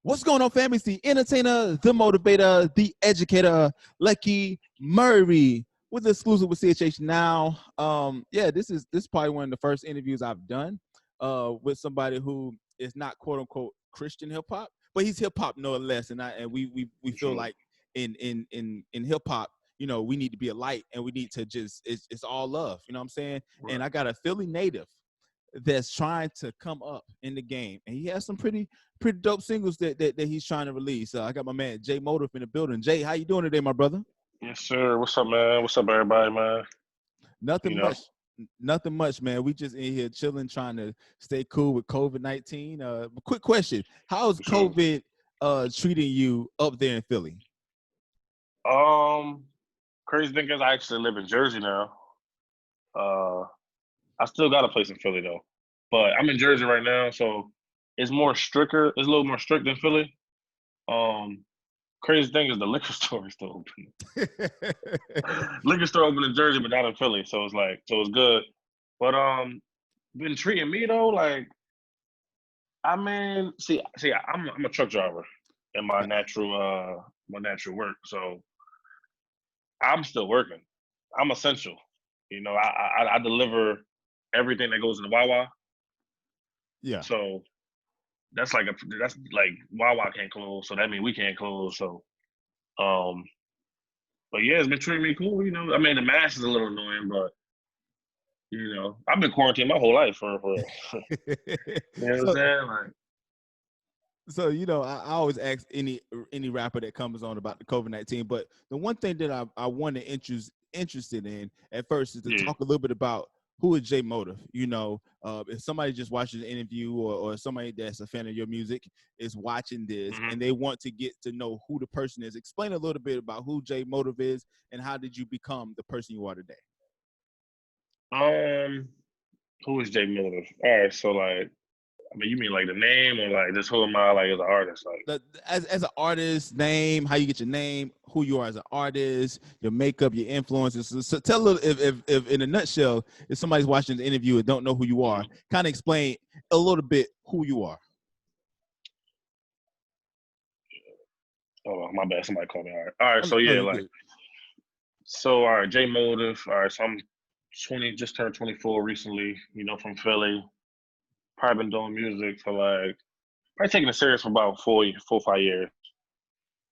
What's going on, family? It's the entertainer, the motivator, the educator, Lucky Murray, with the exclusive with CHH now. This is probably one of the first interviews I've done with somebody who is not quote unquote Christian hip hop, but he's hip hop no less. And we feel like in hip hop, you know, we need to be a light and we need to just it's all love. You know what I'm saying? Right. And I got a Philly native that's trying to come up in the game, and he has some pretty dope singles that he's trying to release. I got my man Jay Motive in the building. Jay, how you doing today, my brother? Yes, sir. What's up, man? What's up, everybody, man? Nothing much, man. We just in here chilling, trying to stay cool with COVID-19. Quick question: how's COVID treating you up there in Philly? Crazy thing is, I actually live in Jersey now. I still got a place in Philly though, but I'm in Jersey right now, so it's more stricter. It's a little more strict than Philly. Crazy thing is the liquor store is still open. Liquor store open in Jersey, but not in Philly, so it's good. But been treating me though like, I mean, see, I'm a truck driver in my natural work, so I'm still working. I'm essential. You know, I deliver everything that goes in the Wawa. Yeah. So that's like Wawa can't close, so that means we can't close. So, but yeah, it's been treating me cool. You know, I mean, the mask is a little annoying, but you know, I've been quarantined my whole life for you know what I'm saying? Like, so, you know, I always ask any rapper that comes on about the COVID-19, but the one thing that I want to interested in at first is to talk a little bit about who is Jay Motive. You know, if somebody just watches the interview or somebody that's a fan of your music is watching this and they want to get to know who the person is, explain a little bit about who Jay Motive is and how did you become the person you are today? Who is Jay Motive? All right, so like, I mean, you mean like the name or like just who am I like as an artist? Like as an artist, name, how you get your name, who you are as an artist, your makeup, your influences. So tell a little, if in a nutshell, if somebody's watching the interview and don't know who you are, kind of explain a little bit who you are. Oh, my bad. Somebody called me. All right. So yeah, like, so all right, Jay Motive. All right, so I'm 20, just turned 24 recently. You know, from Philly. Probably been doing music for like, probably taking it serious for about 4 or 5 years,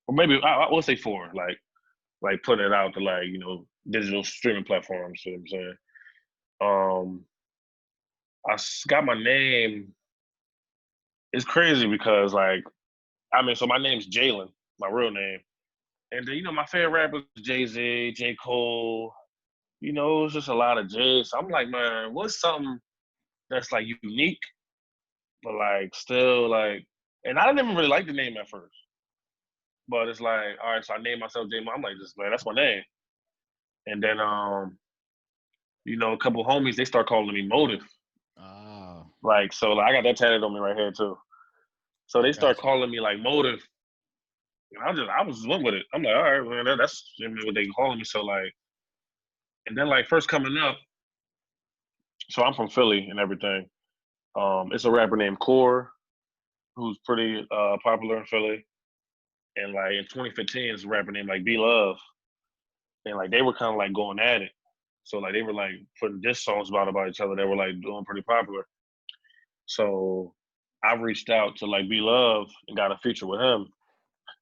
or maybe I will say 4. Like putting it out to like, you know, digital streaming platforms. You know what I'm saying? I got my name. It's crazy because like, I mean, so my name's Jalen, my real name, and then you know my favorite rappers Jay-Z, J. Cole. You know, it's just a lot of J's. So I'm like, man, what's something that's like unique, but like still like, and I didn't even really like the name at first. But it's like, all right, so I named myself J. I'm like, just man, that's my name. And then you know, a couple of homies, they start calling me Motive. Oh. Like, so like, I got that tatted on me right here too. So they start calling me like Motive. And I was went with it. I'm like, all right, man, that's what they calling me. So like, and then like first coming up, so I'm from Philly and everything. It's a rapper named Core, who's pretty popular in Philly. And like in 2015, it's a rapper named like B Love. And like they were kind of like going at it. So like they were like putting diss songs about each other that were like doing pretty popular. So I reached out to like B Love and got a feature with him.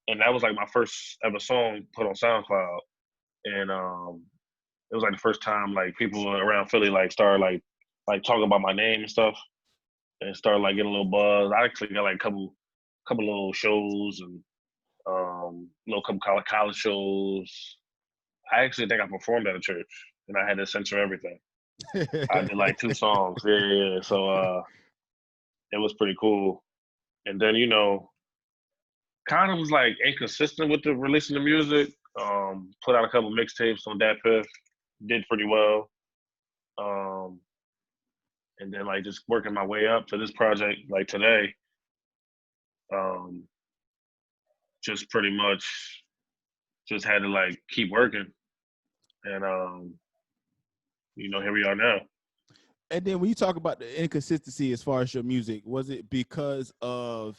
And that was like my first ever song put on SoundCloud. And it was like the first time like people around Philly like started like talking about my name and stuff and started like getting a little buzz. I actually got like a couple little shows and little couple college shows. I actually think I performed at a church and I had to censor everything. I did like 2 songs. Yeah. So it was pretty cool. And then, you know, kind of was like inconsistent with the releasing the music. Put out a couple mixtapes on Dat Piff, did pretty well. And then like just working my way up to this project like today. Just pretty much just had to like keep working. And you know, here we are now. And then when you talk about the inconsistency as far as your music, was it because of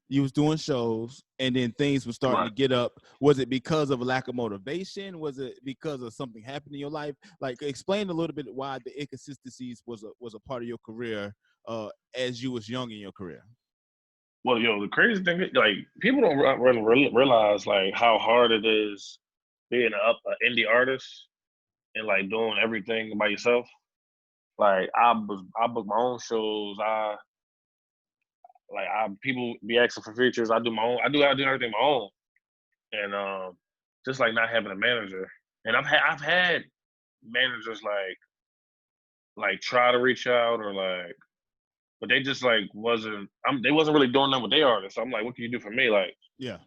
you was doing shows, and then things were starting Right. to get up. Was it because of a lack of motivation? Was it because of something happened in your life? Like, explain a little bit why the inconsistencies was a part of your career as you was young in your career. Well, yo, the crazy thing, like people don't really realize like how hard it is being an indie artist and like doing everything by yourself. Like I book my own shows. I people be asking for features. I do my own. I do everything my own. And just like not having a manager. And I've had managers like try to reach out or like, but they just like they wasn't really doing nothing with their artists. So I'm like, what can you do for me? Like, Yeah.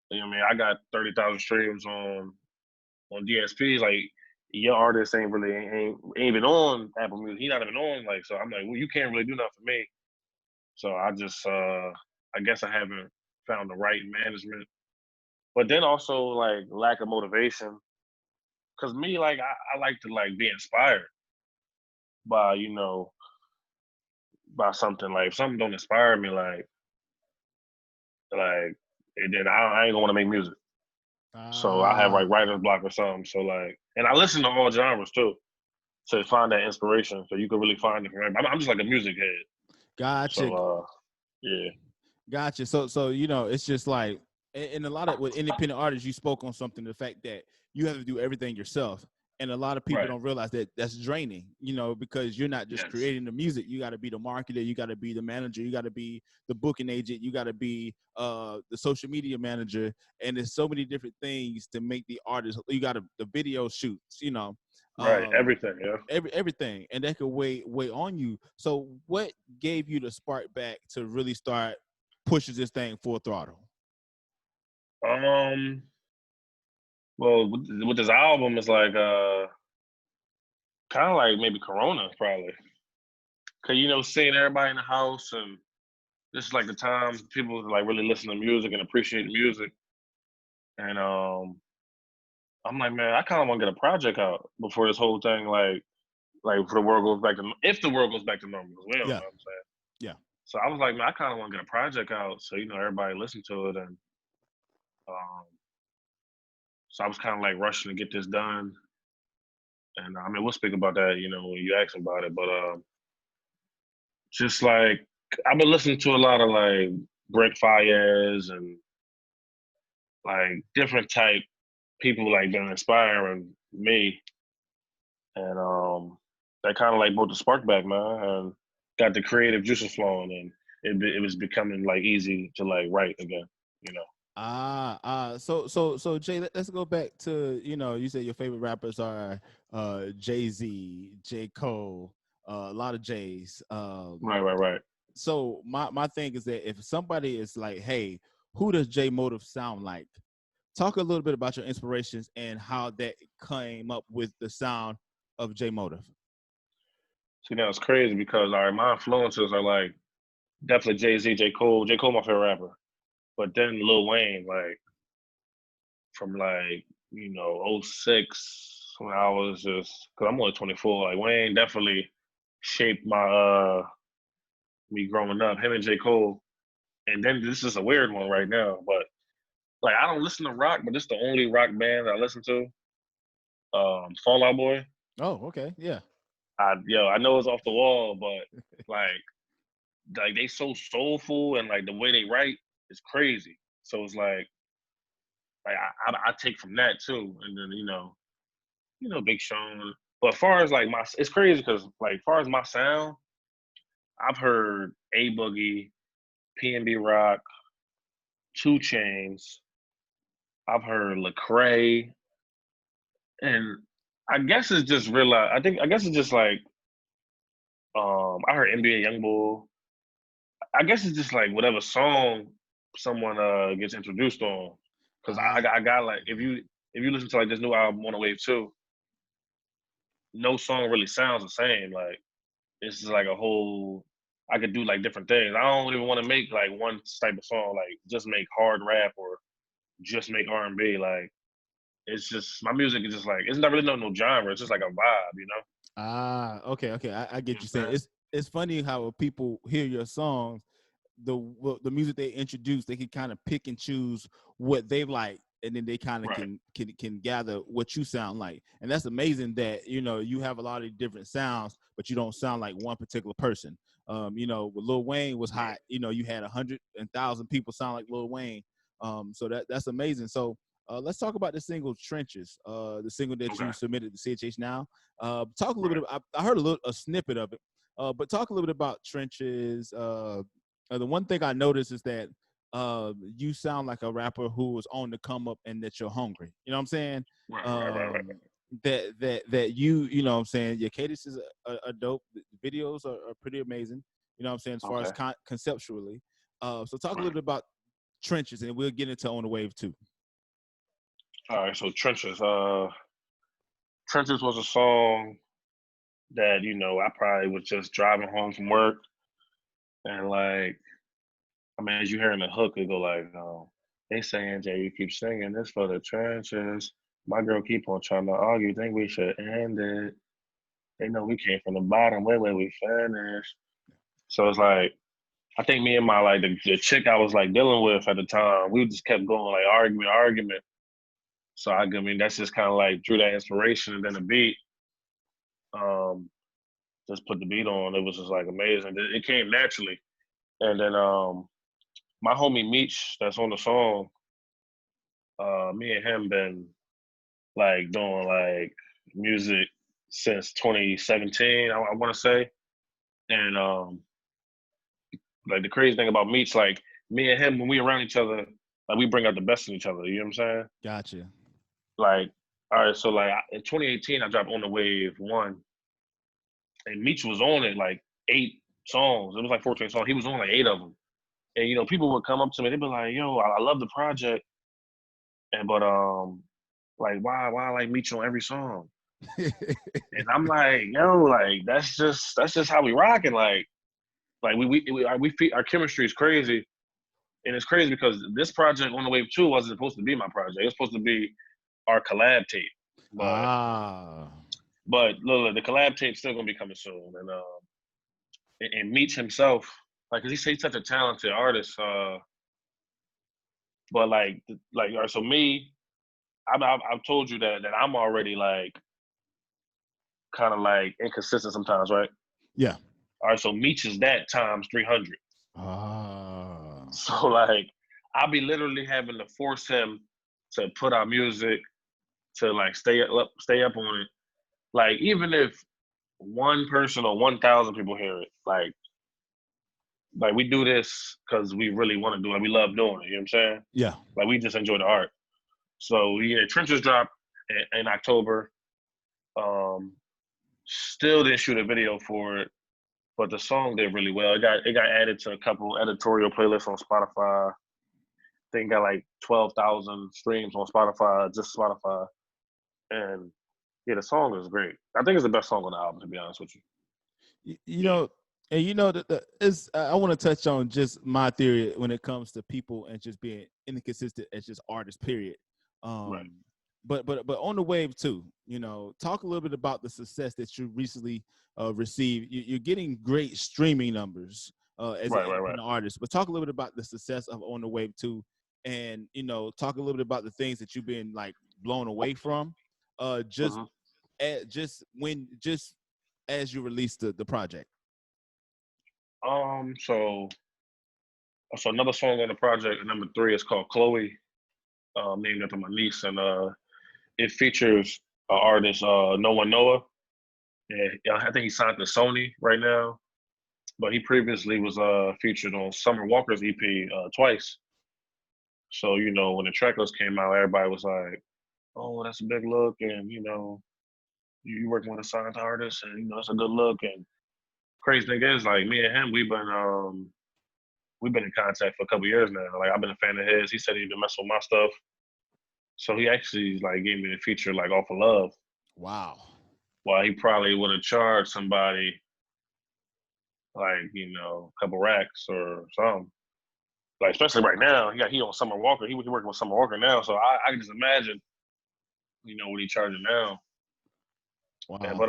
you know what I mean? I got 30,000 streams on DSP. Like your artist ain't even on Apple Music. He not even on like. So I'm like, well, you can't really do nothing for me. So I just I guess I haven't found the right management. But then also like lack of motivation. Cause me, like I like to like be inspired by, by something. Like if something don't inspire me, like and then I ain't gonna want to make music. So I have Ah, like writer's block or something. So like, and I listen to all genres too to find that inspiration. So you can really find it from everybody. I'm just like a music head. gotcha. So yeah, Gotcha. So it's just like, and a lot of with independent artists, you spoke on something, the fact that you have to do everything yourself, and a lot of people right, don't realize that that's draining. Because you're not just yes, creating the music, you got to be the marketer, you got to be the manager, you got to be the booking agent, you got to be the social media manager, and there's so many different things to make the artist. You got the video shoots, right, um, everything, yeah. everything, and that could weigh on you. So, what gave you the spark back to really start pushes this thing full throttle? Um, well, with this album, it's like kind of like maybe Corona probably, cause seeing everybody in the house and this is like the time people like really listen to music and appreciate music, and I'm like, man, I kind of want to get a project out before this whole thing like if the world goes back to normal, 'cause we don't know Yeah, what I'm saying. yeah. So I was like, man, I kind of want to get a project out so everybody listen to it, and um, so I was kind of like rushing to get this done. And I mean, we'll speak about that, when you ask about it. But just like I've been listening to a lot of like Brent Fayez and like different type people like been inspiring me, and that kind of like brought the spark back, man, and got the creative juices flowing, and it was becoming like easy to like write again, you know. So Jay, let's go back to, you said your favorite rappers are Jay-Z, J. Cole, a lot of J's. Right, right, right. So my thing is that if somebody is like, hey, who does J Motive sound like? Talk a little bit about your inspirations and how that came up with the sound of J Motive. See, now it's crazy because all right, my influences are like definitely Jay Z, J Cole. J Cole, my favorite rapper, but then Lil Wayne, like from like '06 when I was just because I'm only 24. Like Wayne definitely shaped my me growing up. Him and J Cole, and then this is a weird one right now, but like I don't listen to rock, but this is the only rock band I listen to. Fall Out Boy. Oh, okay, yeah. I know it's off the wall, but like they so soulful and like the way they write is crazy. So it's like I take from that too, and then Big Sean. But as far as like it's crazy because like as far as my sound, I've heard A Boogie, PNB Rock, Two Chains. I've heard Lecrae, and I guess it's just I guess it's just like I heard NBA YoungBoy. I guess it's just like whatever song someone gets introduced on. Cause Ah, I got like if you listen to like this new album on the Wave 2, no song really sounds the same. Like it's just like a whole I could do like different things. I don't even want to make like one type of song, like just make hard rap or just make R&B. Like it's just my music is just like it's not really no genre. It's just like a vibe. okay. I You get know you what I'm saying. saying? It's funny how people hear your songs the music they introduce, they can kind of pick and choose what they like, and then they kind of Right. can gather what you sound like. And that's amazing that you have a lot of different sounds, but you don't sound like one particular person. With Lil Wayne was hot. You had 100,000 people sound like Lil Wayne. So that's amazing. So let's talk about the single Trenches, the single that you submitted to CHH Now. Talk a little bit. I heard a snippet of it, but talk a little bit about Trenches. The one thing I noticed is that you sound like a rapper who was on the come up and that you're hungry. You know what I'm saying? Right. That you know what I'm saying, your cadence are dope. The videos are pretty amazing. You know what I'm saying, as far as conceptually. So talk a little bit about Trenches, and we'll get into On the Wave too. All right, so Trenches. Trenches was a song that, I probably was just driving home from work, and as you hear in the hook, it go like, they saying, Jay, you keep singing this for the trenches. My girl keep on trying to argue, think we should end it. They know we came from the bottom, where we finished. So it's like, I think me and my the chick I was dealing with at the time, we just kept going argument. So I mean, that's just kind of drew that inspiration, and then the beat, just put the beat on. It was just amazing. It came naturally, and then my homie Meech, that's on the song, me and him been doing music since 2017, I want to say, and the crazy thing about Meech, me and him, when we around each other, we bring out the best in each other. You know what I'm saying? Gotcha. All right, so in 2018, I dropped On the Wave 1, and Meech was on it 8 songs. It was 14 songs. He was on 8 of them. And people would come up to me, they'd be like, "Yo, I love the project," but why I like Meech on every song? And I'm like, yo, that's just how we rocking. Our chemistry is crazy, and it's crazy because this project On the Wave 2 wasn't supposed to be my project. It was supposed to be our collab tape. But look, the collab tape's still gonna be coming soon, and Meech himself, cause he's such a talented artist. But all right, so me, I've told you that I'm already kind of inconsistent sometimes, right? Yeah. All right, so Meech is that times 300. So I'll be literally having to force him to put out music, to stay up on it. Even if one person or 1,000 people hear it, we do this because we really want to do it. We love doing it. You know what I'm saying? Yeah. We just enjoy the art. So yeah, Trenches dropped in October. Still didn't shoot a video for it, but the song did really well. It got added to a couple editorial playlists on Spotify. I think it got 12,000 streams on Spotify, just Spotify. And yeah, the song is great. I think it's the best song on the album, to be honest with you. I want to touch on just my theory when it comes to people and just being inconsistent as just artists, period. Right. But On the Wave too, talk a little bit about the success that you recently received. You're getting great streaming numbers as an artist, but talk a little bit about the success of On the Wave too, and talk a little bit about the things that you've been blown away from, just as you released the project. So another song on the project, number 3, is called Chloe, named after my niece, and it features an artist, No One Noah. Yeah, I think he signed to Sony right now, but he previously was featured on Summer Walker's EP twice. So when the track list came out, everybody was like, "Oh, that's a big look," and you working with a signed artist, and it's a good look. And crazy thing is, me and him, we've been in contact for a couple years now. I've been a fan of his. He said he'd been messing with my stuff, so he actually gave me the feature off of love. Wow. Well, he probably would have charged somebody a couple racks or something. Especially right now, he on Summer Walker. He working with Summer Walker now, so I can just imagine, what he charging now. Wow. Yeah, but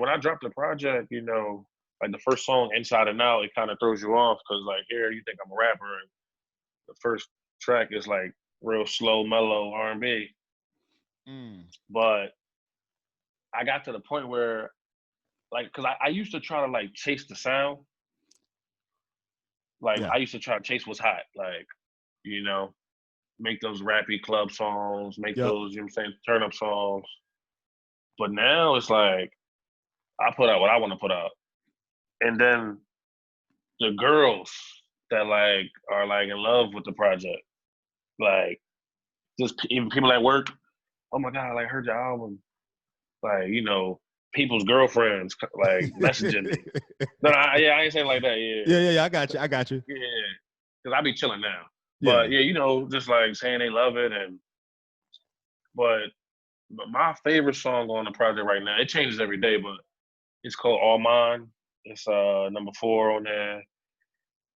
when I dropped the project, like the first song, Inside and Out, it kind of throws you off because like here you think I'm a rapper, and the first track is like real slow, mellow R&B. But I got to the point where like, cause I used to try to like chase the sound. Like I used to try to chase what's hot. Like, you know, make those rappy club songs, make those, you know what I'm saying, turn up songs. But now it's like I put out what I want to put out. And then the girls that like are like in love with the project, like just even people at work, oh my God, like heard your album. Like, you know, people's girlfriends like messaging me. No, I ain't saying like that. Yeah. I got you. Yeah, because I be chilling now. Yeah. But yeah, you know, just like saying they love it, but my favorite song on the project right now, it changes every day, but it's called All Mine. It's number 4 on there.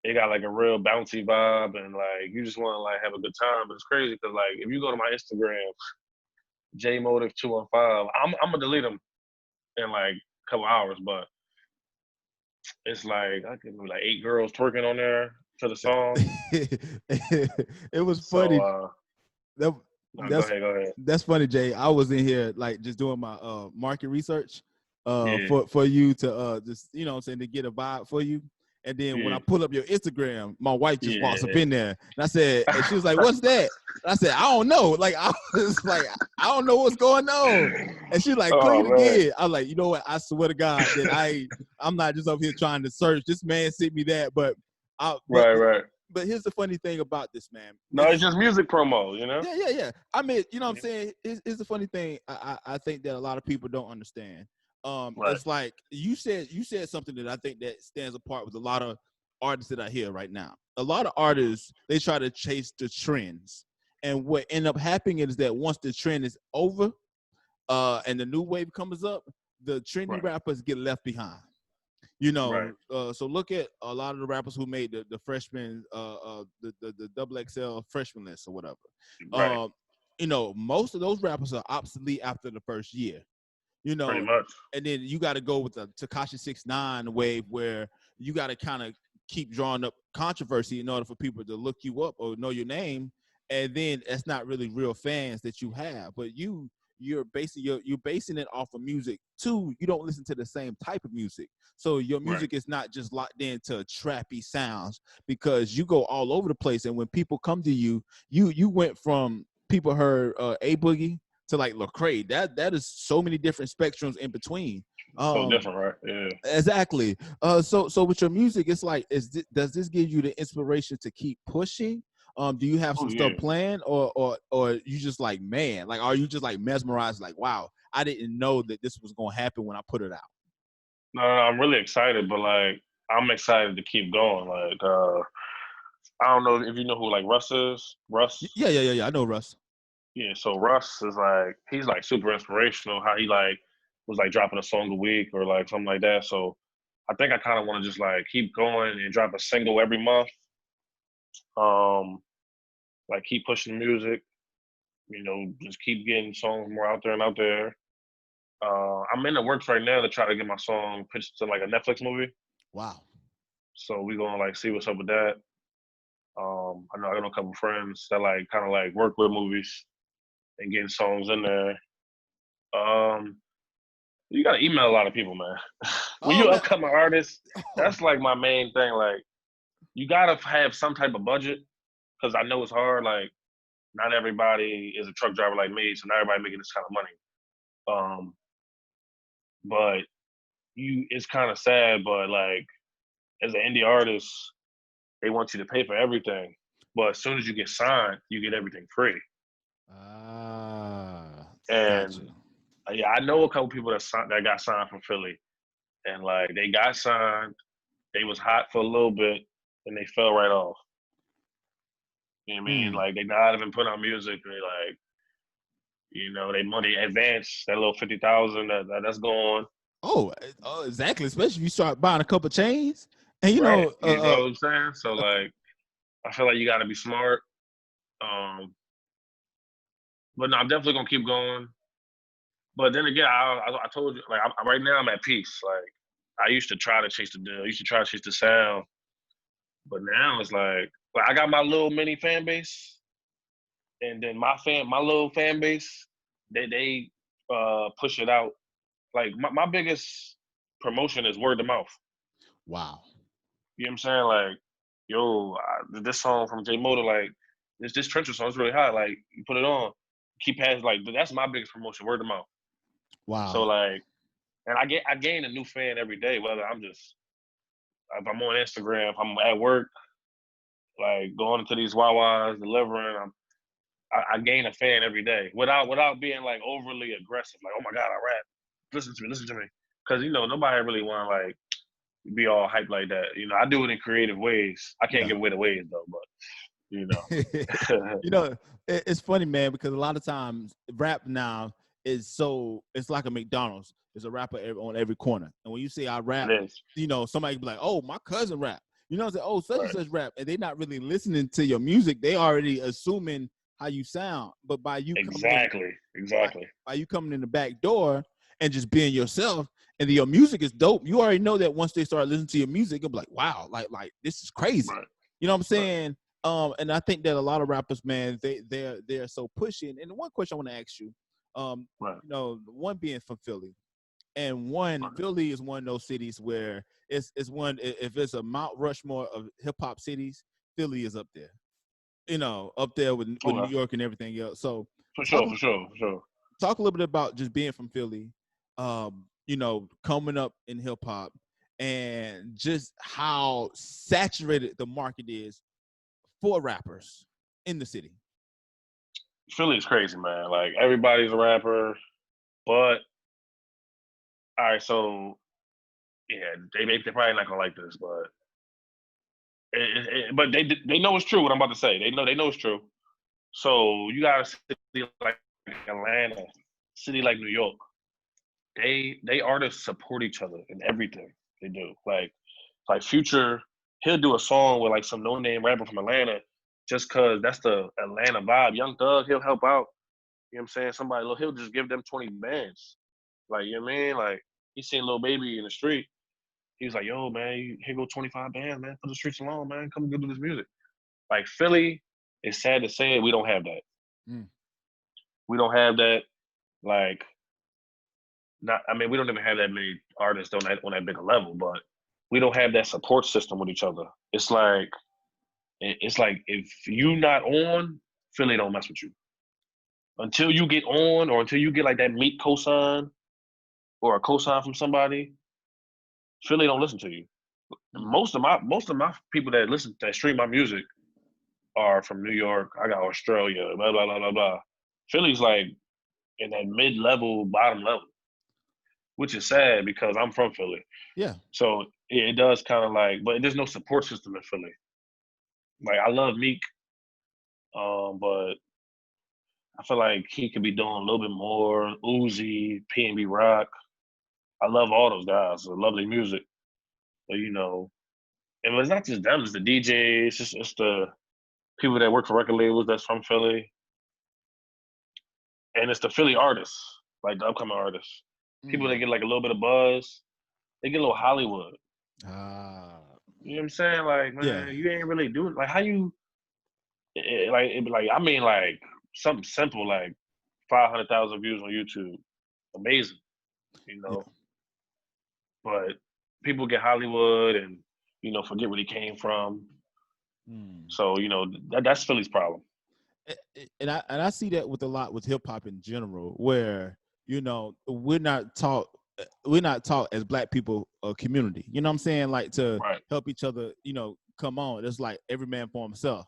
It got like a real bouncy vibe, and like you just want to like have a good time. But it's crazy because like if you go to my Instagram, JMotive215, I'm gonna delete them in like a couple hours, but it's like I can be like 8 girls twerking on there to the song. It was funny. Go ahead. That's funny, Jay. I was in here like just doing my market research for you to just, you know what I'm saying, to get a vibe for you. And then when I pull up your Instagram, my wife just walks up in there, and I said, and she was like, "What's that?" And I said, "I don't know." Like I was like, "I don't know what's going on." And she's like, "Click it again." I was like, "You know what? I swear to God that I'm not just up here trying to search. This man sent me that, but right. But here's the funny thing about this, man. No, it's just music promo, you know? Yeah. I mean, you know what I'm saying? Here's the funny thing I think that a lot of people don't understand. It's like you said something that I think that stands apart with a lot of artists that I hear right now. A lot of artists, they try to chase the trends. And what end up happening is that once the trend is over and the new wave comes up, the trendy rappers get left behind. You know, so look at a lot of the rappers who made the freshman, the double XL freshman list or whatever. You know, most of those rappers are obsolete after the first year. You know, pretty much. And then you got to go with the Tekashi 6ix9ine wave where you got to kind of keep drawing up controversy in order for people to look you up or know your name. And then it's not really real fans that you have, but you're basing it off of music too. You don't listen to the same type of music, so your music is not just locked into trappy sounds because you go all over the place. And when people come to you, you went from people heard A Boogie to like Lecrae. That is so many different spectrums in between. So different, right? Yeah. Exactly. So with your music, it's like, does this give you the inspiration to keep pushing? Do you have some stuff planned, or you just like, man, like, are you just like mesmerized, like, wow, I didn't know that this was gonna happen when I put it out? No, I'm really excited, but like I'm excited to keep going. Like I don't know if you know who like Russ is. Russ. Yeah. I know Russ. Yeah, so Russ is like he's like super inspirational. How he like was like dropping a song a week or like something like that. So I think I kind of want to just like keep going and drop a single every month. Like keep pushing the music, you know, just keep getting songs more out there and out there. I'm in the works right now to try to get my song pitched to like a Netflix movie. Wow. So we're gonna like see what's up with that. I know a couple friends that like kind of like work with movies and getting songs in there. You gotta email a lot of people, man. When you upcoming artist, that's like my main thing. Like you gotta have some type of budget. Because I know it's hard. Like, not everybody is a truck driver like me, so not everybody making this kind of money. But it's kind of sad. But like, as an indie artist, they want you to pay for everything. But as soon as you get signed, you get everything free. And gotcha. Yeah, I know a couple people that got signed from Philly, and like they got signed, they was hot for a little bit, and they fell right off. You know what I mean? Like they not even put out music. They like, you know, they money advance that little 50,000 that's gone. Oh, exactly. Especially if you start buying a couple chains, and you know, know what I'm saying. So like, I feel like you got to be smart. But no, I'm definitely gonna keep going. But then again, I told you, like, right now I'm at peace. Like, I used to try to chase the deal. I used to try to chase the sound. But now it's like I got my little mini fan base, and then my little fan base, they push it out. Like my biggest promotion is word of mouth. Wow. You know what I'm saying? Like, yo, this song from J Motor, like this Trencher song is really hot. Like, you put it on, keep passing. Like, that's my biggest promotion, word of mouth. So Wow. like, and I gain a new fan every day. Whether if I'm on Instagram, if I'm at work, like going into these Wawas, delivering, I gain a fan every day without being like overly aggressive. Like, oh my God, I rap. Listen to me. Because nobody really want to like be all hype like that. I do it in creative ways. I can't Yeah. give away the ways though, but It's funny, man, because a lot of times rap now it's like a McDonald's. There's a rapper on every corner. And when you say I rap, it is. somebody be like, oh, my cousin rap. Say, oh, such and Right. such rap. And they're not really listening to your music. They already assuming how you sound. But by you Exactly. by you coming in the back door and just being yourself, and your music is dope, you already know that once they start listening to your music, they'll be like, wow, like this is crazy. Right. You know what I'm saying? And I think that a lot of rappers, man, they're so pushing. And one question I want to ask you, Right. one being from Philly, and Philly is one of those cities where it's one, if it's a Mount Rushmore of hip hop cities, Philly is up there. Up there with New York and everything else. So for sure. Talk a little bit about just being from Philly, coming up in hip hop, and just how saturated the market is for rappers in the city. Philly is crazy, man. Like everybody's a rapper, but all right, so yeah, they probably not gonna like this, but but they know it's true what I'm about to say. They know it's true. So you got a city like Atlanta, city like New York. They artists support each other in everything they do. Like Future, he'll do a song with like some no name rapper from Atlanta, just cause that's the Atlanta vibe. Young Thug, he'll help out. You know what I'm saying? Somebody, he'll just give them 20 bands. Like, you know what I mean? Like, he seen Lil Baby in the street. He was like, yo, man, here go 25 bands, man. Put the streets alone, man. Come do this music. Like, Philly, it's sad to say it, we don't have that. We don't have that. Like, we don't even have that many artists on that big a level, but we don't have that support system with each other. It's like if you not on, Philly don't mess with you. Until you get on, or until you get like that Meek cosign or a cosign from somebody, Philly don't listen to you. Most of my people that stream my music are from New York. I got Australia, blah blah blah blah blah. Philly's like in that mid-level, bottom level, which is sad because I'm from Philly. Yeah. So it does kind of like, but there's no support system in Philly. Like I love Meek, but I feel like he could be doing a little bit more. Uzi, PNB Rock. I love all those guys. Lovely music. But and it's not just them, it's the DJs, it's the people that work for record labels that's from Philly. And it's the Philly artists, like the upcoming artists. People that get like a little bit of buzz, they get a little Hollywood. You know what I'm saying? Like, man, you ain't really doing like how you like something simple like 500,000 views on YouTube. Amazing. But people get Hollywood and forget where he came from. So that's Philly's problem. And I see that with a lot with hip hop in general, where we're not taught as Black people a community. You know what I'm saying? Like to help each other. Come on. It's like every man for himself.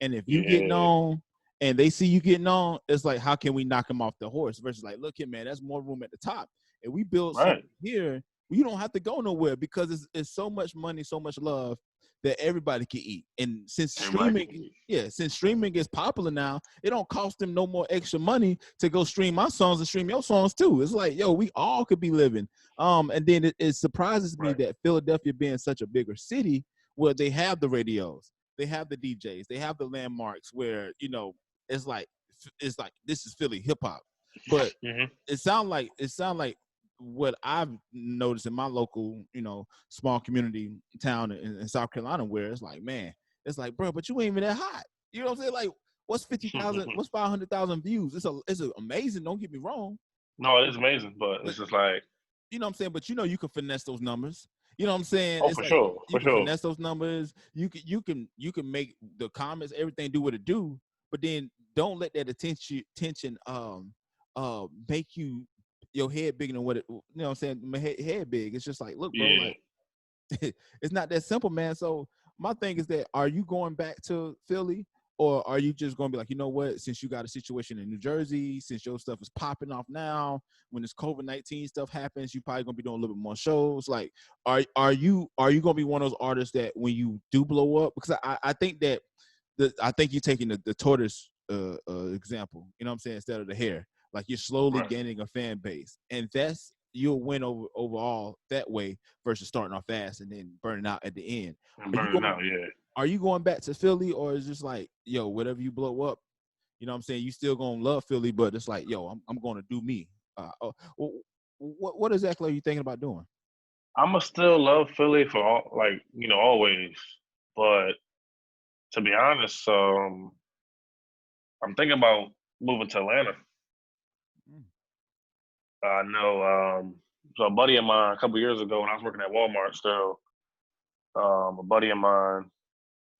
And if you getting on and they see you getting on, it's like how can we knock him off the horse? Versus like, look here, man, there's more room at the top. And we build something here. You don't have to go nowhere because it's so much money, so much love that everybody can eat. And since streaming is popular now, it don't cost them no more extra money to go stream my songs and stream your songs too. It's like, yo, we all could be living. And then it surprises me that Philadelphia being such a bigger city where they have the radios, they have the DJs, they have the landmarks where, it's like this is Philly hip hop. But it sound like what I've noticed in my local, small community town in South Carolina, where it's like, man, it's like, bro, but you ain't even that hot. You know what I'm saying? Like, what's 50,000? What's 500,000 views? It's amazing. Don't get me wrong. No, it is amazing, but it's just like, you know what I'm saying. But you can finesse those numbers. You know what I'm saying? oh, It's for like sure, you for can sure. finesse those numbers. You can make the comments, everything do what it do. But then don't let that tension make your head bigger than what it. You know what I'm saying? My head big. It's just like, look, bro, Yeah. like it's not that simple, man. So my thing is that, are you going back to Philly, or are you just going to be like, you know what, since you got a situation in New Jersey, since your stuff is popping off now, when this COVID-19 stuff happens, you probably going to be doing a little bit more shows. Like, are you going to be one of those artists that when you do blow up, because I think that I think you're taking the tortoise example, you know what I'm saying, instead of the hare. Like, you're slowly Right. gaining a fan base, and you'll win overall that way versus starting off fast and then burning out at the end. I'm burning out, yeah. Are you going back to Philly, or is it just like, yo, whatever you blow up, you know what I'm saying, you still gonna love Philly, but it's like, yo, I'm gonna do me. What exactly are you thinking about doing? I'ma still love Philly for all, like, always. But to be honest, I'm thinking about moving to Atlanta. Mm. I know, so a buddy of mine a couple years ago when I was working at Walmart still, a buddy of mine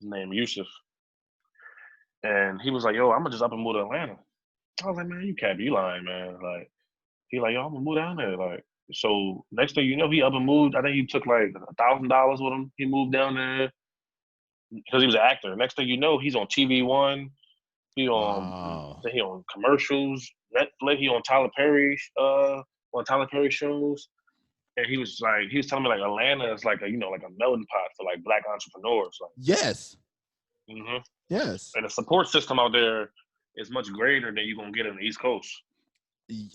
named Yusuf, and he was like, "Yo, I'm gonna just up and move to Atlanta." I was like, "Man, you can't be lying, man." Like, he like, "Yo, I'm gonna move down there." Like, so next thing you know, he up and moved. I think he took like $1,000 with him. He moved down there because he was an actor. Next thing you know, he's on TV One. Wow. He on commercials, Netflix. He on Tyler Perry shows. And he was telling me like Atlanta is like like a melting pot for like black entrepreneurs. Like, Yes. hmm Yes. and the support system out there is much greater than you're gonna get on the East Coast.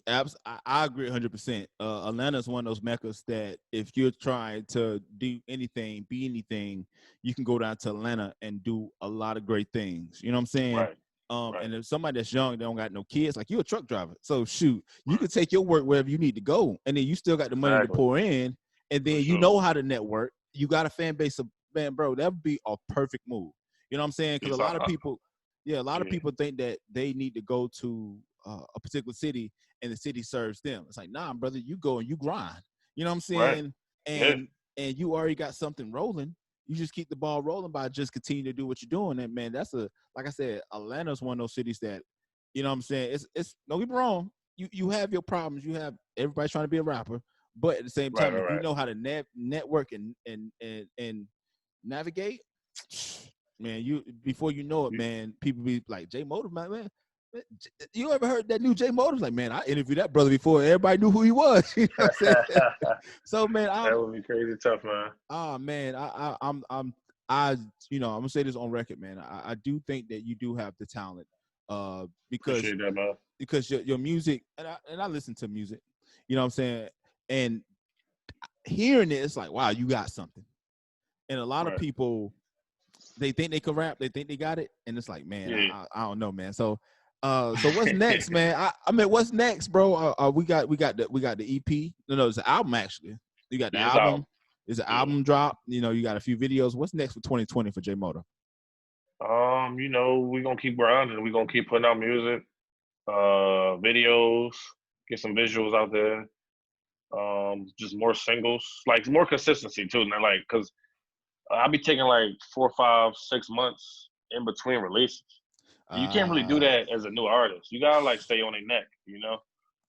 I agree 100%. Atlanta is one of those meccas that if you're trying to do anything, be anything, you can go down to Atlanta and do a lot of great things. You know what I'm saying? Right. Right. And if somebody that's young, they don't got no kids, like, you're a truck driver. So shoot, you Right. can take your work wherever you need to go, and then you still got the money to pour in, and For then you sure. know how to network. You got a fan base of, man, bro, that would be a perfect move. You know what I'm saying? Because Yes, a lot of people, of people think that they need to go to a particular city and the city serves them. It's like, nah, brother, you go and you grind. You know what I'm Right. saying? Yeah. And you already got something rolling. You just keep the ball rolling by just continue to do what you're doing. And man, like I said, Atlanta's one of those cities that, you know what I'm saying, it's don't get me wrong. You have your problems. You have everybody trying to be a rapper, but at the same time, if you know how to network and navigate, man, you before you know it, man, people be like, Jay Motive, man. You ever heard that new Jay Motives? Like, man, I interviewed that brother before. Everybody knew who he was. You know what I'm saying? So, man, that would be crazy tough, man. Man, I'm gonna say this on record, man. I do think that you do have the talent, because Appreciate that, man. Because your music, and I listen to music, you know what I'm saying, and hearing it, it's like, wow, you got something. And a lot of people, they think they can rap, they think they got it, and it's like, man, I don't know, man. So what's next, man? I mean, what's next, bro? We got the EP. No, it's an album actually. You got the album. It's an album drop. You got a few videos. What's next for 2020 for Jay Motor? We're gonna keep grinding. We're gonna keep putting out music, videos, get some visuals out there. Just more singles, like more consistency too. And like, cause I'll be taking like 4, 5, 6 months in between releases. You can't really do that as a new artist. You gotta like stay on their neck,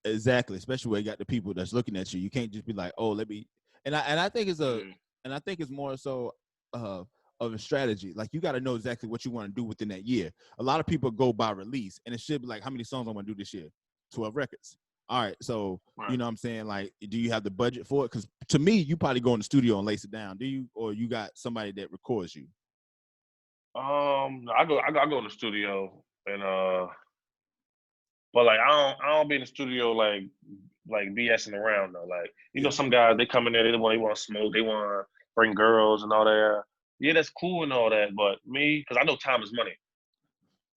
Exactly, especially where you got the people that's looking at you. You can't just be like, oh, let me. And I think it's more so of a strategy. Like, you got to know exactly what you want to do within that year. A lot of people go by release, and it should be like, how many songs I'm gonna do this year? 12 records. All right, so you know what I'm saying? Like, do you have the budget for it? Because to me, you probably go in the studio and lace it down. Do you, or you got somebody that records you? I go in the studio and but like I don't be in the studio like BSing around though. Like, some guys, they come in there, they want to smoke, they want to bring girls and all that. Yeah, that's cool and all that, but me, because I know time is money,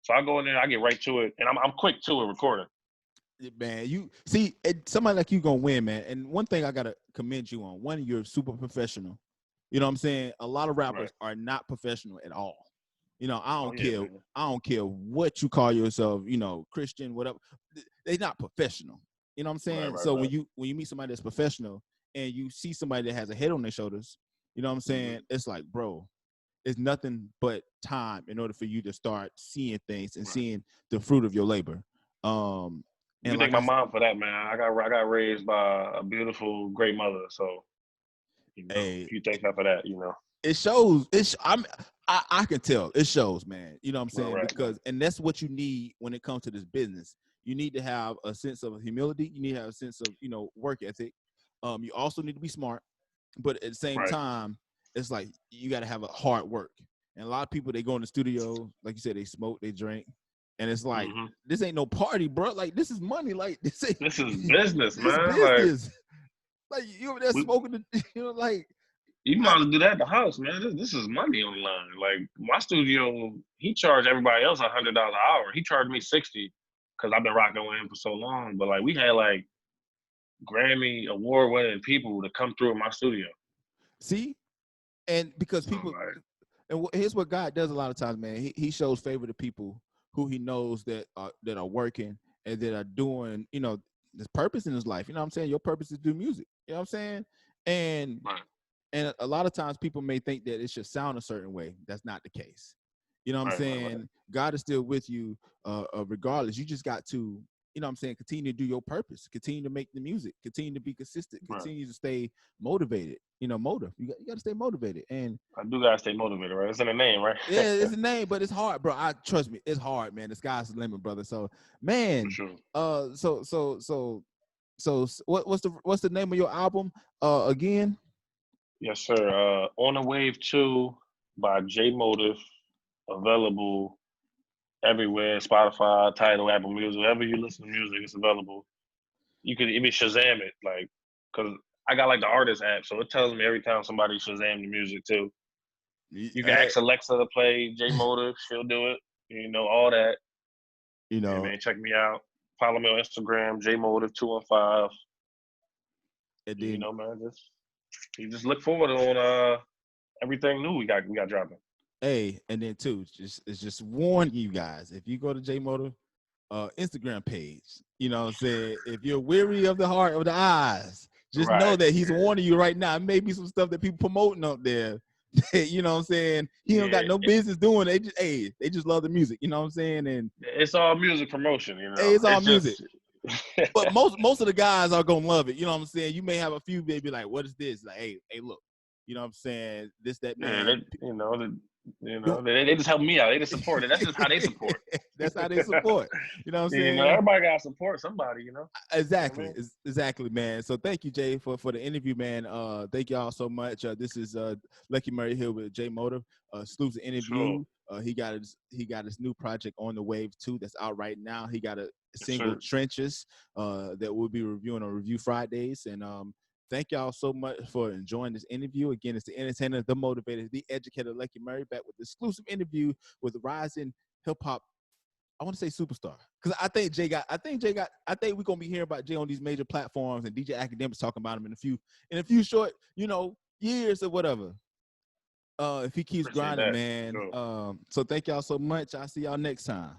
so I go in there, I get right to it, and I'm quick too at recording. Man, you see somebody like you gonna win, man. And one thing I gotta commend you on: one, you're super professional. You know what I'm saying? A lot of rappers Right. are not professional at all. You know, I Oh don't yeah, care. man. I don't care what you call yourself. You know, Christian, whatever. They're not professional. You know what I'm Right, saying? right, So right. when you meet somebody that's professional and you see somebody that has a head on their shoulders, you know what I'm Mm-hmm. saying? It's like, bro, it's nothing but time in order for you to start seeing things and Right. seeing the fruit of your labor. Um, You and thank like my I mom for that, man. I got raised by a beautiful, great mother. So say, you thank her for that. it shows. I can tell it shows, man. You know what I'm Right, saying? right, right, Because and that's what you need when it comes to this business. You need to have a sense of humility. You need to have a sense of work ethic. You also need to be smart, but at the same right. time, it's like you got to have a hard work. And a lot of people they go in the studio, like you said, they smoke, they drink, and it's like Hmm. this ain't no party, bro. Like this is money. Like this ain't This is business, this man. Like business. Like you over there we, smoking, like you I, might as well do that at the house, man. This is money on the line. Like my studio, he charged everybody else $100 an hour. He charged me 60 because I've been rocking with him for so long. But like we had like Grammy award winning people to come through in my studio. see, and because So people. like, And here's what God does a lot of times, man. He shows favor to people who he knows that are working and that are doing, this purpose in his life. You know what I'm saying? Your purpose is to do music. You know what I'm saying? And right, and a lot of times people may think that it should sound a certain way. That's not the case. You know what I'm right, right, right, saying? God is still with you, regardless. You just got to, you know what I'm saying, continue to do your purpose, continue to make the music, continue to be consistent, right. continue to stay motivated. Motive. You got to stay motivated. And I do gotta stay motivated, right? It's in the name, right? yeah, it's a name, but it's hard, bro. Trust me, it's hard, man. The sky's the limit, brother. So, For man, sure. what's the name of your album? Again, Yes, sir. On the Wave 2 by J Motive, available everywhere, Spotify, Tidal, Apple Music, wherever you listen to music, it's available. You could even Shazam it, like, cause I got like the artist app, so it tells me every time somebody Shazam the music too. You can hey, ask Alexa to play J Motive, she'll do it. All that. you Yeah, know, man, check me out. Follow me on Instagram, J Motive 215. and You then know, man, you just look forward on everything new we got dropping. and then too, just warning you guys, if you go to J Motor Instagram page, you know what I'm saying, if you're weary of the heart of the eyes, just know Right. that he's Yeah. warning you right now. It may be some stuff that people promoting up there. You know what I'm saying? He don't got Yeah. no business doing. They just love the music. You know what I'm saying? And It's all music promotion, hey, it's all It's music. just But most of the guys are gonna love it. You know what I'm saying? You may have a few maybe like, what is this? Like, hey, look. You know what I'm saying? This, that, yeah, man. Do they just help me out. They just support it. That's just how they support. that's how they support. You know what I'm saying? Everybody gotta support somebody, You know what I Exactly. mean? Exactly, man. So thank you, Jay, for the interview, man. Thank y'all so much. This is Lucky Murray here with Jay Motive, exclusive Sure. interview. He got his new project On the Wave 2 that's out right now. He got a Yes, single sir. Trenches that we'll be reviewing on Review Fridays. And thank y'all so much for enjoying this interview. Again, it's the entertainer, the motivator, the educator, Lucky Murray, back with the exclusive interview with rising hip hop, I want to say superstar, because I think we're gonna be hearing about Jay on these major platforms and DJ Academics talking about him in a few short, years or whatever. If he keeps Appreciate grinding, that. man. Sure. So thank y'all so much. I'll see y'all next time.